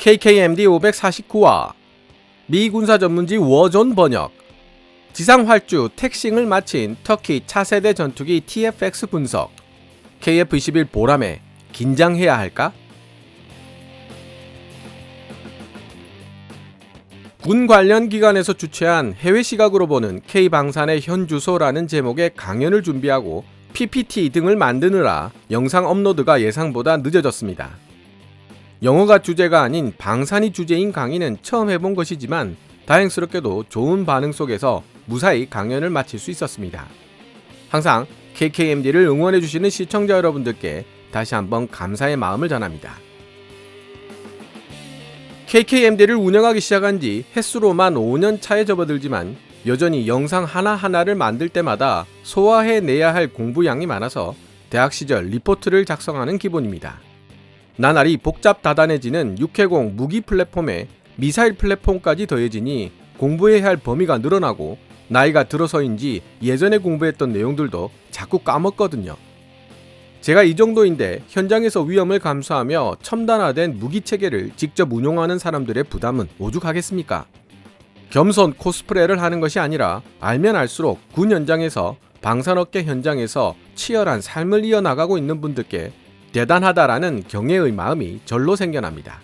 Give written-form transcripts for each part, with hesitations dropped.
KKMD 549화 미 군사 전문지 워존 번역. 지상 활주 택싱을 마친 터키 차세대 전투기 TFX 분석. KF-21 보람에 긴장해야 할까? 군 관련 기관에서 주최한 해외 시각으로 보는 K방산의 현주소라는 제목의 강연을 준비하고 PPT 등을 만드느라 영상 업로드가 예상보다 늦어졌습니다. 영어가 주제가 아닌 방산이 주제인 강의는 처음 해본 것이지만 다행스럽게도 좋은 반응 속에서 무사히 강연을 마칠 수 있었습니다. 항상 KKMD를 응원해주시는 시청자 여러분들께 다시 한번 감사의 마음을 전합니다. KKMD를 운영하기 시작한 지 햇수로만 5년 차에 접어들지만 여전히 영상 하나하나를 만들 때마다 소화해내야 할 공부량이 많아서 대학 시절 리포트를 작성하는 기본입니다. 나날이 복잡다단해지는 육해공 무기 플랫폼에 미사일 플랫폼까지 더해지니 공부해야 할 범위가 늘어나고 나이가 들어서인지 예전에 공부했던 내용들도 자꾸 까먹거든요. 제가 이 정도인데 현장에서 위험을 감수하며 첨단화된 무기체계를 직접 운용하는 사람들의 부담은 오죽하겠습니까? 겸손 코스프레를 하는 것이 아니라 알면 알수록 군 현장에서 방산업계 현장에서 치열한 삶을 이어나가고 있는 분들께 대단하다라는 경애의 마음이 절로 생겨납니다.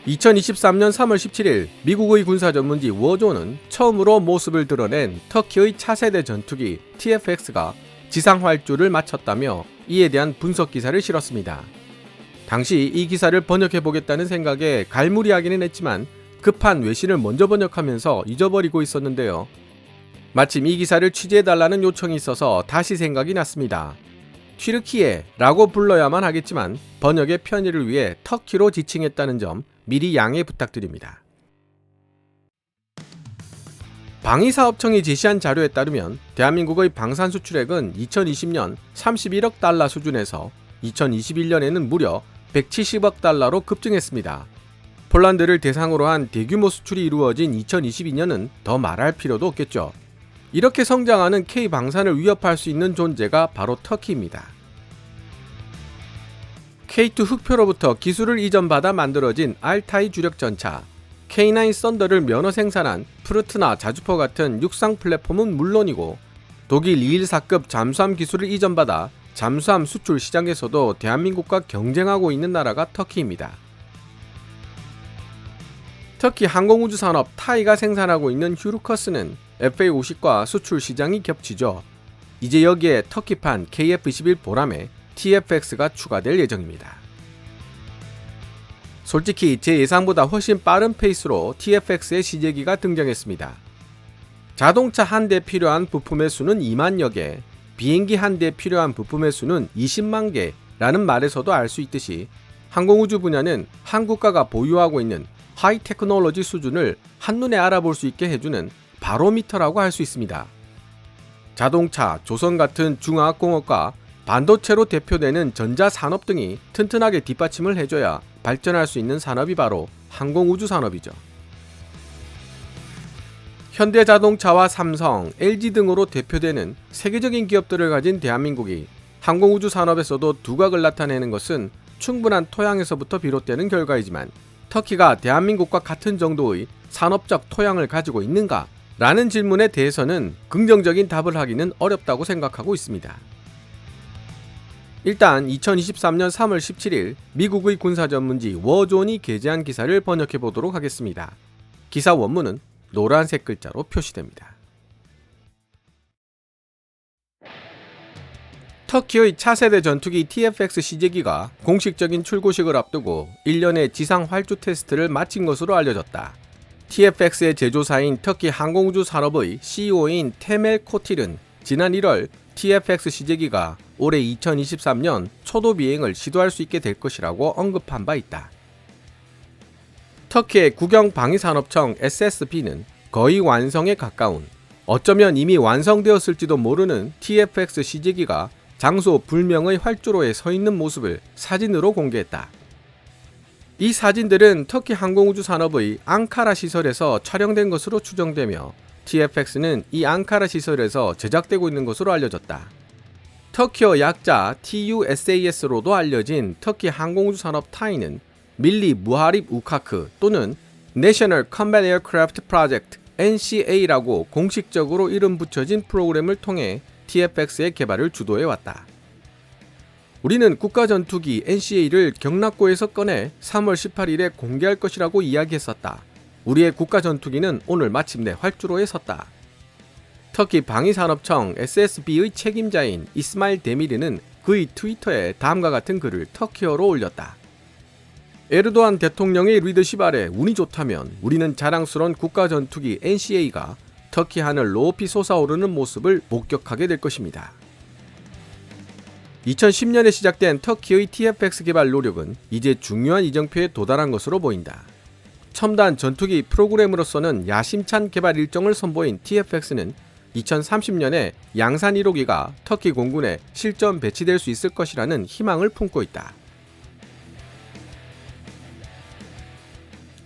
2023년 3월 17일 미국의 군사 전문지 워존은 처음으로 모습을 드러낸 터키의 차세대 전투기 TFX가 지상 활주를 마쳤다며 이에 대한 분석 기사를 실었습니다. 당시 이 기사를 번역해보겠다는 생각에 갈무리하기는 했지만 급한 외신을 먼저 번역하면서 잊어버리고 있었는데요. 마침 이 기사를 취재해달라는 요청이 있어서 다시 생각이 났습니다. 튀르키예라고 불러야만 하겠지만 번역의 편의를 위해 터키로 지칭했다는 점 미리 양해 부탁드립니다. 방위사업청이 제시한 자료에 따르면 대한민국의 방산 수출액은 2020년 31억 달러 수준에서 2021년에는 무려 170억 달러로 급증했습니다. 폴란드를 대상으로 한 대규모 수출이 이루어진 2022년은 더 말할 필요도 없겠죠. 이렇게 성장하는 K방산을 위협할 수 있는 존재가 바로 터키입니다. K2 흑표로부터 기술을 이전받아 만들어진 알타이 주력 전차 K9 썬더를 면허 생산한 프루트나 자주포 같은 육상 플랫폼은 물론이고 독일 214급 잠수함 기술을 이전받아 잠수함 수출 시장에서도 대한민국과 경쟁하고 있는 나라가 터키입니다. 터키 항공우주산업 타이가 생산하고 있는 휴르커스는 FA-50과 수출 시장이 겹치죠. 이제 여기에 터키판 KF-21 보람에 TFX가 추가될 예정입니다. 솔직히 제 예상보다 훨씬 빠른 페이스로 TFX의 시제기가 등장했습니다. 자동차 한 대 필요한 부품의 수는 2만여 개, 비행기 한 대 필요한 부품의 수는 20만 개라는 말에서도 알 수 있듯이 항공우주 분야는 한국가가 보유하고 있는 하이 테크놀로지 수준을 한눈에 알아볼 수 있게 해주는 바로미터라고 할 수 있습니다. 자동차, 조선 같은 중화학공업과 반도체로 대표되는 전자산업 등이 튼튼하게 뒷받침을 해줘야 발전할 수 있는 산업이 바로 항공우주 산업이죠. 현대자동차와 삼성, LG 등으로 대표되는 세계적인 기업들을 가진 대한민국이 항공우주 산업에서도 두각을 나타내는 것은 충분한 토양에서부터 비롯되는 결과이지만 터키가 대한민국과 같은 정도의 산업적 토양을 가지고 있는가? 라는 질문에 대해서는 긍정적인 답을 하기는 어렵다고 생각하고 있습니다. 일단 2023년 3월 17일 미국의 군사 전문지 워존이 게재한 기사를 번역해 보도록 하겠습니다. 기사 원문은 노란색 글자로 표시됩니다. 터키의 차세대 전투기 TFX 시제기가 공식적인 출고식을 앞두고 1년의 지상 활주 테스트를 마친 것으로 알려졌다. TFX의 제조사인 터키 항공우주 산업의 CEO인 테멜 코틸은 지난 1월 TFX 시제기가 올해 2023년 초도 비행을 시도할 수 있게 될 것이라고 언급한 바 있다. 터키의 국영방위산업청 SSB는 거의 완성에 가까운, 어쩌면 이미 완성되었을지도 모르는 TFX 시제기가 장소 불명의 활주로에 서 있는 모습을 사진으로 공개했다. 이 사진들은 터키 항공우주 산업의 앙카라 시설에서 촬영된 것으로 추정되며 TFX는 이 앙카라 시설에서 제작되고 있는 것으로 알려졌다. 터키어 약자 TUSAS로도 알려진 터키 항공우주 산업 타이는 밀리 무하립 우카크 또는 National Combat Aircraft Project NCA라고 공식적으로 이름 붙여진 프로그램을 통해 TFX의 개발을 주도해왔다. 우리는 국가전투기 NCA를 경락고에서 꺼내 3월 18일에 공개할 것이라고 이야기했었다. 우리의 국가전투기는 오늘 마침내 활주로에 섰다. 터키 방위산업청 SSB의 책임자인 이스마일 데미르는 그의 트위터에 다음과 같은 글을 터키어로 올렸다. 에르도안 대통령의 리더십 아래 운이 좋다면 우리는 자랑스러운 국가전투기 NCA가 터키 하늘 높이 솟아오르는 모습을 목격하게 될 것입니다. 2010년에 시작된 터키의 TFX 개발 노력은 이제 중요한 이정표에 도달한 것으로 보인다. 첨단 전투기 프로그램으로서는 야심찬 개발 일정을 선보인 TFX는 2030년에 양산 1호기가 터키 공군에 실전 배치될 수 있을 것이라는 희망을 품고 있다.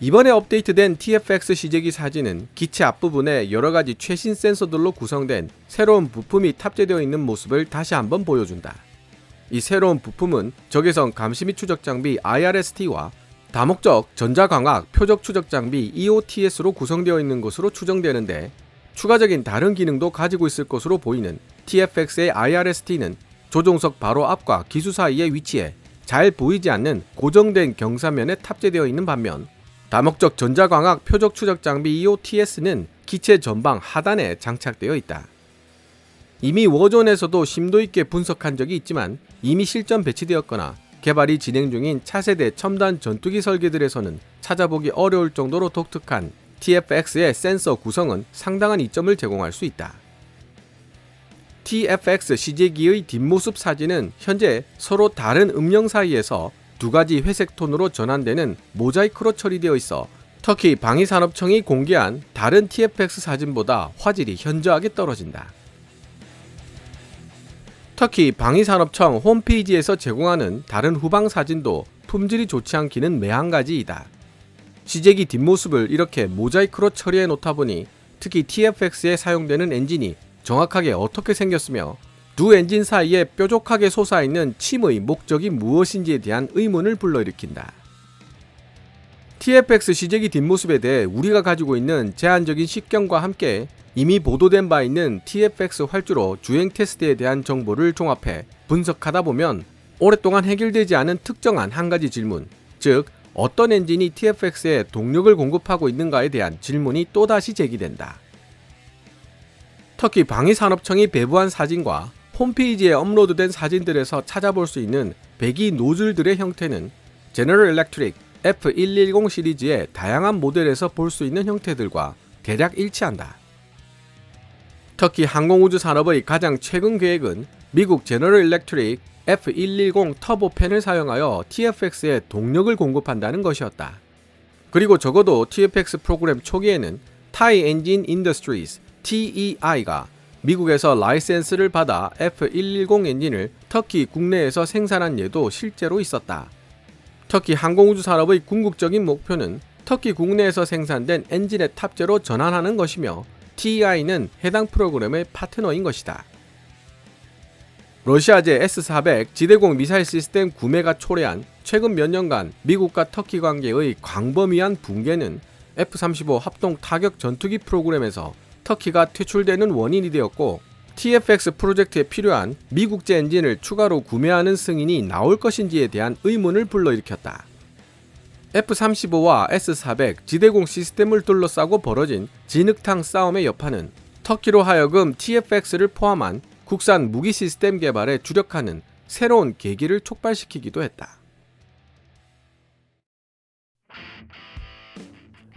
이번에 업데이트된 TFX 시제기 사진은 기체 앞부분에 여러가지 최신 센서들로 구성된 새로운 부품이 탑재되어 있는 모습을 다시 한번 보여준다. 이 새로운 부품은 적외선 감시 및 추적 장비 IRST와 다목적 전자광학 표적 추적 장비 EOTS로 구성되어 있는 것으로 추정되는데, 추가적인 다른 기능도 가지고 있을 것으로 보이는 TFX의 IRST는 조종석 바로 앞과 기수 사이에 위치해 잘 보이지 않는 고정된 경사면에 탑재되어 있는 반면, 다목적 전자광학 표적 추적 장비 EOTS는 기체 전방 하단에 장착되어 있다. 이미 워존에서도 심도 있게 분석한 적이 있지만 이미 실전 배치되었거나 개발이 진행 중인 차세대 첨단 전투기 설계들에서는 찾아보기 어려울 정도로 독특한 TFX의 센서 구성은 상당한 이점을 제공할 수 있다. TFX 시제기의 뒷모습 사진은 현재 서로 다른 음영 사이에서 두 가지 회색 톤으로 전환되는 모자이크로 처리되어 있어 터키 방위산업청이 공개한 다른 TFX 사진보다 화질이 현저하게 떨어진다. 터키 방위산업청 홈페이지에서 제공하는 다른 후방 사진도 품질이 좋지 않기는 매한가지이다. 시제기 뒷모습을 이렇게 모자이크로 처리해 놓다 보니 특히 TFX에 사용되는 엔진이 정확하게 어떻게 생겼으며 두 엔진 사이에 뾰족하게 솟아있는 침의 목적이 무엇인지에 대한 의문을 불러일으킨다. TFX 시제기 뒷모습에 대해 우리가 가지고 있는 제한적인 식견과 함께 이미 보도된 바 있는 TFX 활주로 주행 테스트에 대한 정보를 종합해 분석하다 보면 오랫동안 해결되지 않은 특정한 한 가지 질문, 즉 어떤 엔진이 TFX에 동력을 공급하고 있는가에 대한 질문이 또다시 제기된다. 터키 방위산업청이 배부한 사진과 홈페이지에 업로드된 사진들에서 찾아볼 수 있는 배기 노즐들의 형태는 제너럴 일렉트릭 F110 시리즈의 다양한 모델에서 볼 수 있는 형태들과 대략 일치한다. 터키 항공우주 산업의 가장 최근 계획은 미국 제너럴 일렉트릭 F110 터보팬을 사용하여 TFX에 동력을 공급한다는 것이었다. 그리고 적어도 TFX 프로그램 초기에는 타이 엔진 인더스트리즈 TEI가 미국에서 라이센스를 받아 F110 엔진을 터키 국내에서 생산한 예도 실제로 있었다. 터키 항공우주 산업의 궁극적인 목표는 터키 국내에서 생산된 엔진의 탑재로 전환하는 것이며 TEI는 해당 프로그램의 파트너인 것이다. 러시아제 S-400 지대공 미사일 시스템 구매가 초래한 최근 몇 년간 미국과 터키 관계의 광범위한 붕괴는 F-35 합동 타격 전투기 프로그램에서 터키가 퇴출되는 원인이 되었고, TFX 프로젝트에 필요한 미국제 엔진을 추가로 구매하는 승인이 나올 것인지에 대한 의문을 불러일으켰다. F-35와 S-400 지대공 시스템을 둘러싸고 벌어진 진흙탕 싸움의 여파는 터키로 하여금 TFX를 포함한 국산 무기 시스템 개발에 주력하는 새로운 계기를 촉발시키기도 했다.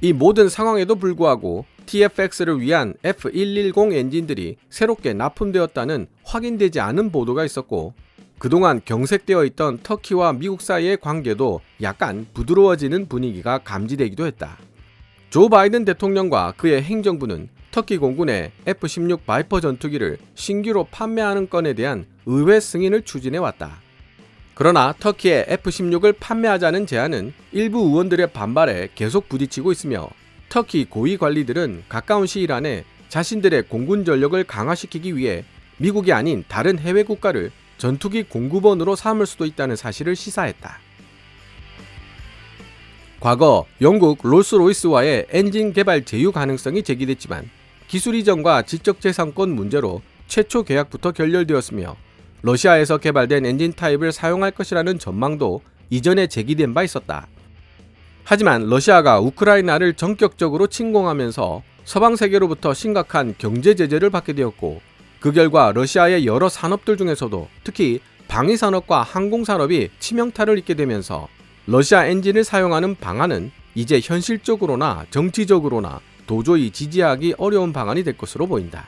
이 모든 상황에도 불구하고 TFX를 위한 F110 엔진들이 새롭게 납품되었다는 확인되지 않은 보도가 있었고, 그동안 경색되어 있던 터키와 미국 사이의 관계도 약간 부드러워지는 분위기가 감지되기도 했다. 조 바이든 대통령과 그의 행정부는 터키 공군의 F-16 바이퍼 전투기를 신규로 판매하는 건에 대한 의회 승인을 추진해왔다. 그러나 터키의 F-16을 판매하자는 제안은 일부 의원들의 반발에 계속 부딪히고 있으며, 터키 고위 관리들은 가까운 시일 안에 자신들의 공군 전력을 강화시키기 위해 미국이 아닌 다른 해외 국가를 전투기 공급원으로 삼을 수도 있다는 사실을 시사했다. 과거 영국 롤스로이스와의 엔진 개발 제휴 가능성이 제기됐지만 기술 이전과 지적재산권 문제로 최초 계약부터 결렬되었으며 러시아에서 개발된 엔진 타입을 사용할 것이라는 전망도 이전에 제기된 바 있었다. 하지만 러시아가 우크라이나를 전격적으로 침공하면서 서방 세계로부터 심각한 경제 제재를 받게 되었고, 그 결과 러시아의 여러 산업들 중에서도 특히 방위산업과 항공산업이 치명타를 입게 되면서 러시아 엔진을 사용하는 방안은 이제 현실적으로나 정치적으로나 도저히 지지하기 어려운 방안이 될 것으로 보인다.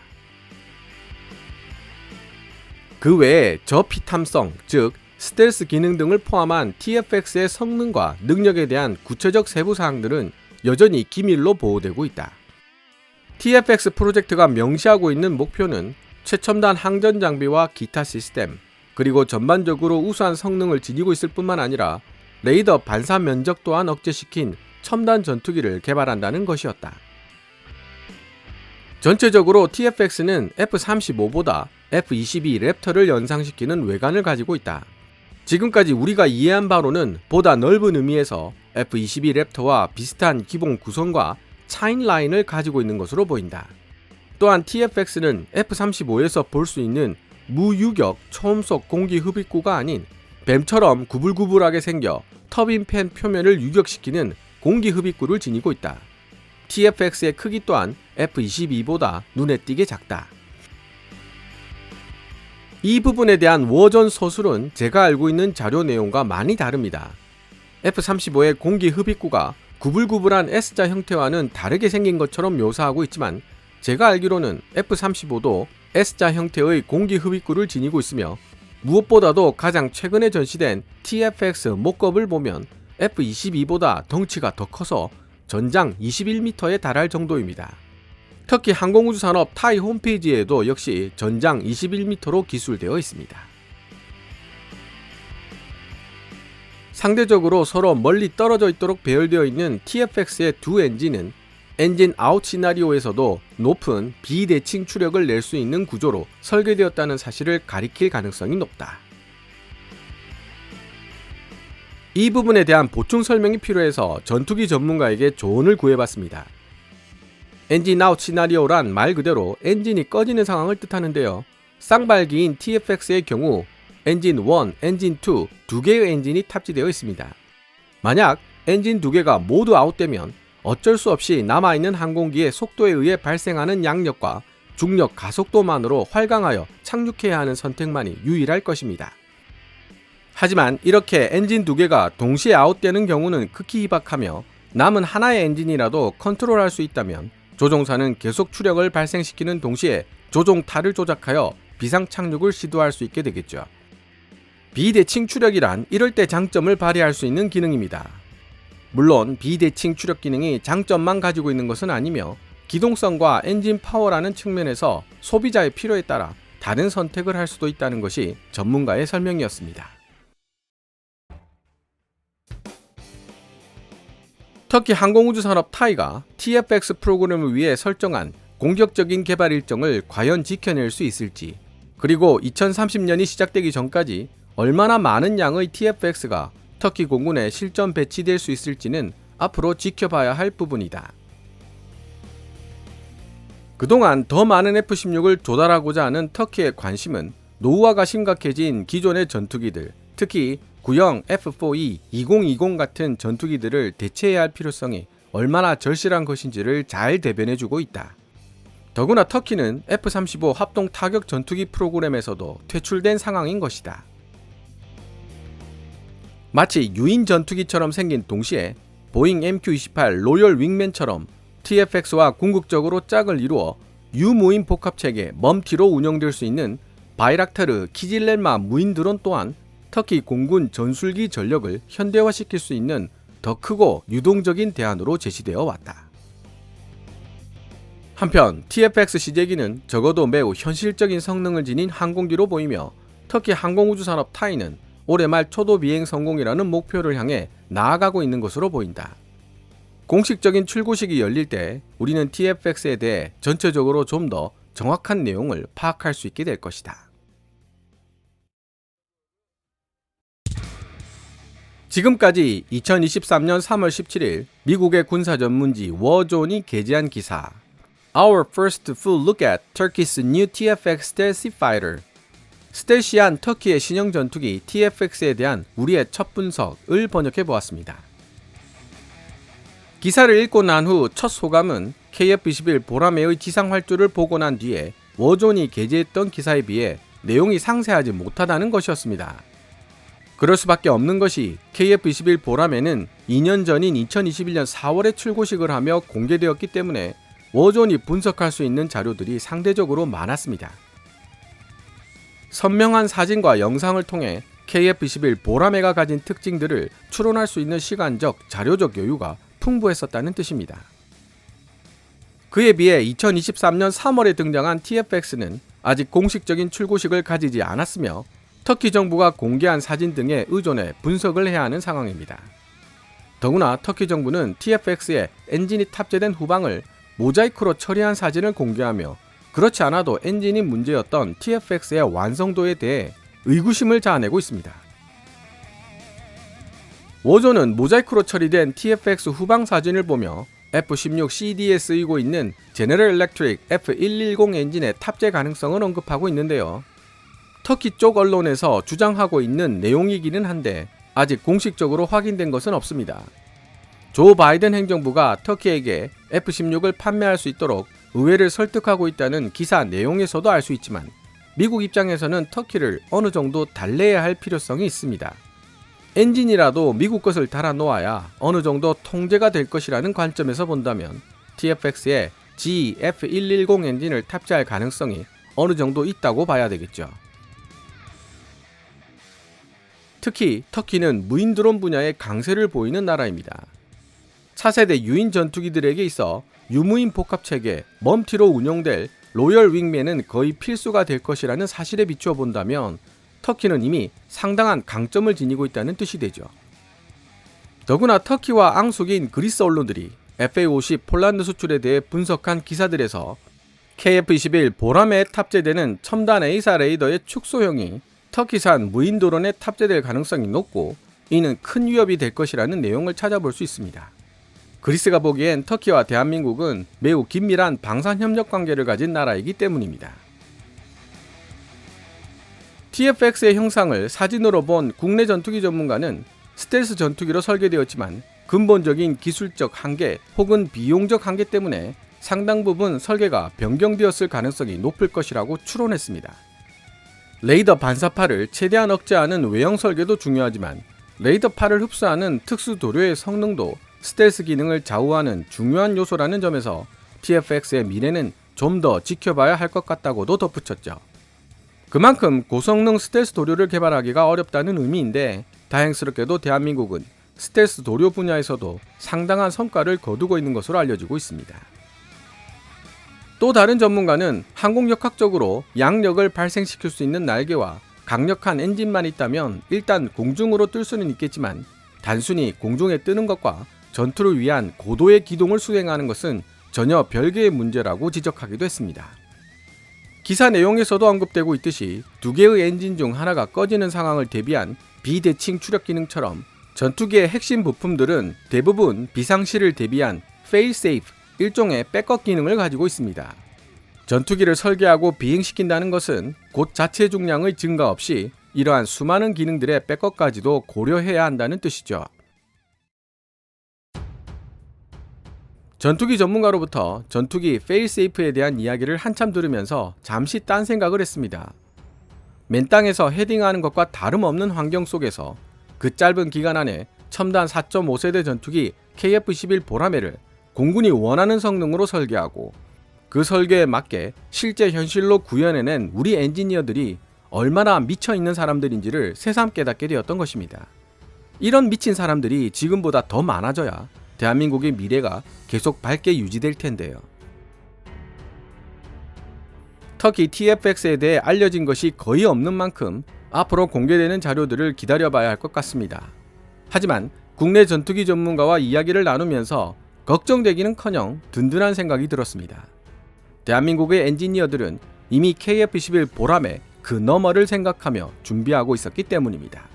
그 외에 저피탐성, 즉 스텔스 기능 등을 포함한 TFX의 성능과 능력에 대한 구체적 세부 사항들은 여전히 기밀로 보호되고 있다. TFX 프로젝트가 명시하고 있는 목표는 최첨단 항전 장비와 기타 시스템, 그리고 전반적으로 우수한 성능을 지니고 있을 뿐만 아니라 레이더 반사 면적 또한 억제시킨 첨단 전투기를 개발한다는 것이었다. 전체적으로 TFX는 F-35보다 F-22 랩터를 연상시키는 외관을 가지고 있다. 지금까지 우리가 이해한 바로는 보다 넓은 의미에서 F-22 랩터와 비슷한 기본 구성과 차인 라인을 가지고 있는 것으로 보인다. 또한 TFX는 F-35에서 볼 수 있는 무유격 초음속 공기 흡입구가 아닌 뱀처럼 구불구불하게 생겨 터빈 팬 표면을 유격시키는 공기 흡입구를 지니고 있다. TFX의 크기 또한 F-22보다 눈에 띄게 작다. 이 부분에 대한 워전 서술은 제가 알고 있는 자료 내용과 많이 다릅니다. F-35의 공기 흡입구가 구불구불한 S자 형태와는 다르게 생긴 것처럼 묘사하고 있지만, 제가 알기로는 F-35도 S자 형태의 공기 흡입구를 지니고 있으며, 무엇보다도 가장 최근에 전시된 TFX 모컵을 보면 F-22보다 덩치가 더 커서 전장 21m에 달할 정도입니다. 터키 항공우주산업 타이 홈페이지에도 역시 전장 21m로 기술되어 있습니다. 상대적으로 서로 멀리 떨어져 있도록 배열되어 있는 TFX의 두 엔진은 엔진 아웃 시나리오에서도 높은 비대칭 추력을 낼 수 있는 구조로 설계되었다는 사실을 가리킬 가능성이 높다. 이 부분에 대한 보충 설명이 필요해서 전투기 전문가에게 조언을 구해봤습니다. 엔진 아웃 시나리오란 말 그대로 엔진이 꺼지는 상황을 뜻하는데요. 쌍발기인 TFX의 경우 엔진 1, 엔진 2 두 개의 엔진이 탑재되어 있습니다. 만약 엔진 두 개가 모두 아웃되면 어쩔 수 없이 남아있는 항공기의 속도에 의해 발생하는 양력과 중력 가속도만으로 활강하여 착륙해야 하는 선택만이 유일할 것입니다. 하지만 이렇게 엔진 두 개가 동시에 아웃되는 경우는 극히 희박하며 남은 하나의 엔진이라도 컨트롤할 수 있다면 조종사는 계속 추력을 발생시키는 동시에 조종타를 조작하여 비상 착륙을 시도할 수 있게 되겠죠. 비대칭 추력이란 이럴 때 장점을 발휘할 수 있는 기능입니다. 물론 비대칭 추력 기능이 장점만 가지고 있는 것은 아니며 기동성과 엔진 파워라는 측면에서 소비자의 필요에 따라 다른 선택을 할 수도 있다는 것이 전문가의 설명이었습니다. 터키 항공우주산업 타이가 TFX 프로그램을 위해 설정한 공격적인 개발 일정을 과연 지켜낼 수 있을지, 그리고 2030년이 시작되기 전까지 얼마나 많은 양의 TFX가 터키 공군에 실전 배치될 수 있을지는 앞으로 지켜봐야 할 부분이다. 그동안 더 많은 F-16을 조달하고자 하는 터키의 관심은 노후화가 심각해진 기존의 전투기들, 특히 구형 F-4E 2020 같은 전투기들을 대체해야 할 필요성이 얼마나 절실한 것인지를 잘 대변해주고 있다. 더구나 터키는 F-35 합동 타격 전투기 프로그램에서도 퇴출된 상황인 것이다. 마치 유인 전투기처럼 생긴 동시에 보잉 MQ-28 로열 윙맨처럼 TFX와 궁극적으로 짝을 이루어 유무인 복합체계 멈티로 운영될 수 있는 바이락타르 키질렐마 무인 드론 또한 터키 공군 전술기 전력을 현대화시킬 수 있는 더 크고 유동적인 대안으로 제시되어 왔다. 한편 TFX 시제기는 적어도 매우 현실적인 성능을 지닌 항공기로 보이며 터키 항공우주산업 타이는 올해 말 초도 비행 성공이라는 목표를 향해 나아가고 있는 것으로 보인다. 공식적인 출고식이 열릴 때 우리는 TFX에 대해 전체적으로 좀 더 정확한 내용을 파악할 수 있게 될 것이다. 지금까지 2023년 3월 17일 미국의 군사 전문지 워존이 게재한 기사 Our first full look at Turkey's new TFX Stealthy Fighter. 스텔시한 터키의 신형 전투기 TFX에 대한 우리의 첫 분석을 번역해 보았습니다. 기사를 읽고 난 후 첫 소감은 KF-21 보라매의 지상 활주를 보고 난 뒤에 워존이 게재했던 기사에 비해 내용이 상세하지 못하다는 것이었습니다. 그럴 수밖에 없는 것이 KF-21 보라매는 2년 전인 2021년 4월에 출고식을 하며 공개되었기 때문에 워존이 분석할 수 있는 자료들이 상대적으로 많았습니다. 선명한 사진과 영상을 통해 KF-21 보라매가 가진 특징들을 추론할 수 있는 시간적, 자료적 여유가 풍부했었다는 뜻입니다. 그에 비해 2023년 3월에 등장한 TFX는 아직 공식적인 출고식을 가지지 않았으며 터키 정부가 공개한 사진 등에 의존해 분석을 해야 하는 상황입니다. 더구나 터키 정부는 TFX에 엔진이 탑재된 후방을 모자이크로 처리한 사진을 공개하며 그렇지 않아도 엔진이 문제였던 TFX의 완성도에 대해 의구심을 자아내고 있습니다. 워존은 모자이크로 처리된 TFX 후방 사진을 보며 F-16CD에 쓰이고 있는 제너럴 일렉트릭 F-110 엔진의 탑재 가능성을 언급하고 있는데요. 터키 쪽 언론에서 주장하고 있는 내용이기는 한데 아직 공식적으로 확인된 것은 없습니다. 조 바이든 행정부가 터키에게 F-16을 판매할 수 있도록 의회를 설득하고 있다는 기사 내용에서도 알 수 있지만 미국 입장에서는 터키를 어느 정도 달래야 할 필요성이 있습니다. 엔진이라도 미국 것을 달아놓아야 어느 정도 통제가 될 것이라는 관점에서 본다면 TFX에 GF-110 엔진을 탑재할 가능성이 어느 정도 있다고 봐야 되겠죠. 특히 터키는 무인 드론 분야에 강세를 보이는 나라입니다. 차세대 유인 전투기들에게 있어 유무인 복합체계 멈티로 운용될 로열 윙맨은 거의 필수가 될 것이라는 사실에 비추어 본다면 터키는 이미 상당한 강점을 지니고 있다는 뜻이 되죠. 더구나 터키와 앙숙인 그리스 언론들이 FA-50 폴란드 수출에 대해 분석한 기사들에서 KF-21 보라매에 탑재되는 첨단 A사 레이더의 축소형이 터키산 무인 드론에 탑재될 가능성이 높고 이는 큰 위협이 될 것이라는 내용을 찾아볼 수 있습니다. 그리스가 보기엔 터키와 대한민국은 매우 긴밀한 방산협력 관계를 가진 나라이기 때문입니다. TFX의 형상을 사진으로 본 국내 전투기 전문가는 스텔스 전투기로 설계되었지만 근본적인 기술적 한계 혹은 비용적 한계 때문에 상당 부분 설계가 변경되었을 가능성이 높을 것이라고 추론했습니다. 레이더 반사파를 최대한 억제하는 외형 설계도 중요하지만 레이더파를 흡수하는 특수 도료의 성능도 스텔스 기능을 좌우하는 중요한 요소라는 점에서 TFX의 미래는 좀 더 지켜봐야 할 것 같다고도 덧붙였죠. 그만큼 고성능 스텔스 도료를 개발하기가 어렵다는 의미인데 다행스럽게도 대한민국은 스텔스 도료 분야에서도 상당한 성과를 거두고 있는 것으로 알려지고 있습니다. 또 다른 전문가는 항공역학적으로 양력을 발생시킬 수 있는 날개와 강력한 엔진만 있다면 일단 공중으로 뜰 수는 있겠지만 단순히 공중에 뜨는 것과 전투를 위한 고도의 기동을 수행하는 것은 전혀 별개의 문제라고 지적하기도 했습니다. 기사 내용에서도 언급되고 있듯이 두 개의 엔진 중 하나가 꺼지는 상황을 대비한 비대칭 추력 기능처럼 전투기의 핵심 부품들은 대부분 비상시를 대비한 fail-safe, 일종의 백업 기능을 가지고 있습니다. 전투기를 설계하고 비행시킨다는 것은 곧 자체 중량의 증가 없이 이러한 수많은 기능들의 백업까지도 고려해야 한다는 뜻이죠. 전투기 전문가로부터 전투기 fail-safe에 대한 이야기를 한참 들으면서 잠시 딴 생각을 했습니다. 맨 땅에서 헤딩하는 것과 다름없는 환경 속에서 그 짧은 기간 안에 첨단 4.5세대 전투기 KF-21 보라매를 공군이 원하는 성능으로 설계하고 그 설계에 맞게 실제 현실로 구현해낸 우리 엔지니어들이 얼마나 미쳐있는 사람들인지를 새삼 깨닫게 되었던 것입니다. 이런 미친 사람들이 지금보다 더 많아져야 대한민국의 미래가 계속 밝게 유지될 텐데요. 터키 TFX에 대해 알려진 것이 거의 없는 만큼 앞으로 공개되는 자료들을 기다려봐야 할 것 같습니다. 하지만 국내 전투기 전문가와 이야기를 나누면서 걱정되기는커녕 든든한 생각이 들었습니다. 대한민국의 엔지니어들은 이미 KF-21 보라매 그 너머를 생각하며 준비하고 있었기 때문입니다.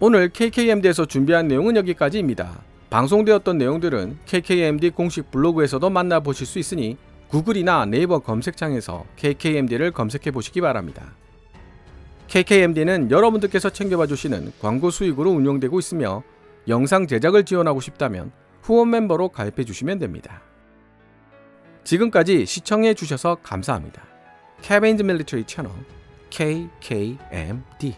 오늘 KKMD에서 준비한 내용은 여기까지입니다. 방송되었던 내용들은 KKMD 공식 블로그에서도 만나보실 수 있으니 구글이나 네이버 검색창에서 KKMD를 검색해 보시기 바랍니다. KKMD는 여러분들께서 챙겨봐 주시는 광고 수익으로 운영되고 있으며 영상 제작을 지원하고 싶다면 후원 멤버로 가입해 주시면 됩니다. 지금까지 시청해 주셔서 감사합니다. Kevin's Military 채널 KKMD